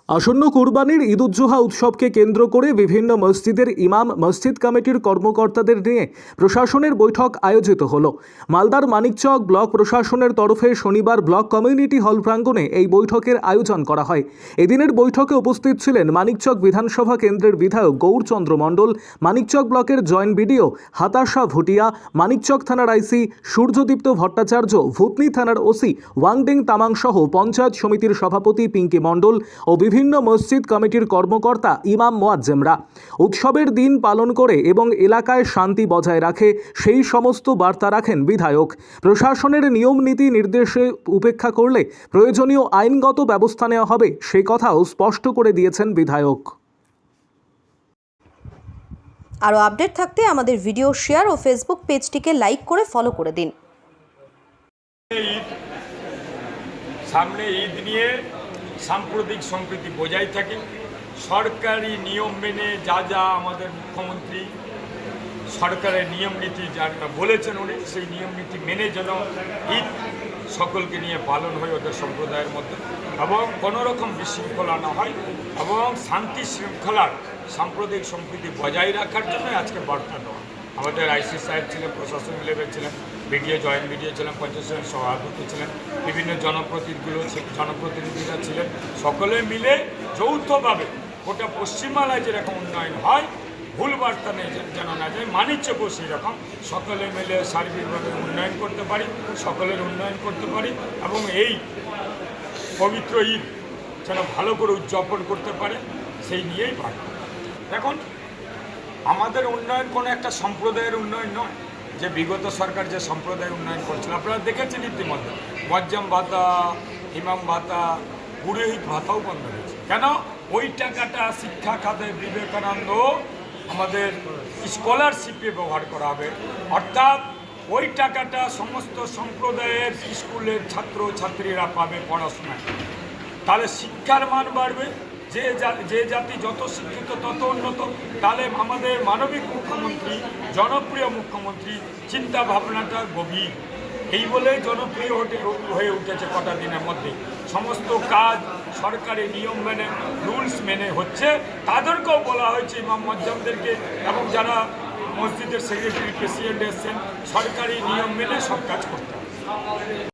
আসন্ন কুরবানির ঈদ উজ্জোহা উৎসবকে কেন্দ্র করে বিভিন্ন মসজিদের ইমাম, মসজিদ কমিটির কর্মকর্তাদের নিয়ে প্রশাসনের বৈঠক আয়োজিত হলো। মালদার মানিকচক ব্লক প্রশাসনের তরফে শনিবার ব্লক কমিউনিটি হল প্রাঙ্গণে এই বৈঠকের আয়োজন করা হয়। এদিনের বৈঠকে উপস্থিত ছিলেন মানিকচক বিধানসভা কেন্দ্রের বিধায়ক গৌরচন্দ্র মণ্ডল, মানিকচক ব্লকের জয়েন্ট বিডিও হাতাশা ভুটিয়া, মানিকচক থানার আইসি সূর্যদীপ্ত ভট্টাচার্য, ভূতনি থানার ওসি ওয়াংডেং তামাং সহ পঞ্চায়েত সমিতির সভাপতি পিঙ্কি মণ্ডল ও বিভিন্ন মসজিদ কমিটির কর্মকর্তা, ইমাম, মুয়াজ্জেমরা। উৎসবের দিন পালন করে এবং এলাকায় শান্তি বজায় রাখে সেই সমস্ত বার্তা রাখেন বিধায়ক। প্রশাসনের নিয়ম নীতি নির্দেশে উপেক্ষা করলে প্রয়োজনীয় আইনগত ব্যবস্থা নেওয়া হবে সে কথাও স্পষ্ট করে দিয়েছেন বিধায়ক। আরও আপডেট থাকতে আমাদের ভিডিও শেয়ার ও ফেসবুক পেজটিকে লাইক করে ফলো করে দিন। সামনে ঈদ নিয়ে সাম্প্রদায়িক সম্প্রীতি বজায় থাকে, সরকারি নিয়ম মেনে যা আমাদের মুখ্যমন্ত্রী সরকারের নিয়ম নীতি যা বলেছেন উনি সেই নিয়ম নীতি মেনে যেন ঈদ সকলকে নিয়ে পালন হয় ওদের সম্প্রদায়ের মধ্যে, এবং কোনোরকম বিশৃঙ্খলা না হয় এবং শান্তি শৃঙ্খলার সাম্প্রদায়িক সম্প্রীতি বজায় রাখার জন্য আজকে বার্তা দেওয়া। আমাদের আইসি সাহেব ছিলেন, প্রশাসন লেভেল ছিলেন, বিডিও, জয়েন্ট বিডিও ছিলেন, পঞ্চায়েত সভাপতি ছিলেন, বিভিন্ন জনপ্রতিনিধিরা ছিলেন। সকলে মিলে যৌথভাবে গোটা পশ্চিমবাংলায় যেরকম উন্নয়ন হয়, ভুল বার্তা নেই যেন না যায়, মানিকচকও সেই রকম সকলে মিলে সার্বিকভাবে উন্নয়ন করতে পারি, সকলের উন্নয়ন করতে পারি এবং এই পবিত্র ঈদ যেন ভালো করে উদযাপন করতে পারে সেই নিয়েই বার্তা। এখন আমাদের উন্নয়ন কোনো একটা সম্প্রদায়ের উন্নয়ন নয়, যে বিগত সরকার যে সম্প্রদায়ের উন্নয়ন করছিল আপনারা দেখেছেন ইতিমধ্যে মুয়াজ্জেম ভাতা, ইমাম ভাতা, পুরোহিত ভাতাও বন্ধ হয়েছে। কেন? ওই টাকাটা শিক্ষা খাতে বিবেকানন্দ আমাদের স্কলারশিপে ব্যবহার করা হবে, অর্থাৎ ওই টাকাটা সমস্ত সম্প্রদায়ের স্কুলের ছাত্রছাত্রীরা পাবে পড়াশোনায়। তাহলে শিক্ষার মান বাড়বে, যে জাতি যত শিক্ষিত তত উন্নত। তাহলে আমাদের মানবিক মুখ্যমন্ত্রী, জনপ্রিয় মুখ্যমন্ত্রী চিন্তা ভাবনাটা গভীর, এই বলে জনপ্রিয় হয়ে উঠেছে কটা দিনের মধ্যে। সমস্ত কাজ সরকারি নিয়ম মেনে, রুলস মেনে হচ্ছে। তাদেরকেও বলা হয়েছে, ইমাম মুয়াজ্জেমদেরকে এবং যারা মসজিদের সেক্রেটারি, প্রেসিডেন্ট এসছেন, সরকারি নিয়ম মেনে সব কাজ করতে হবে।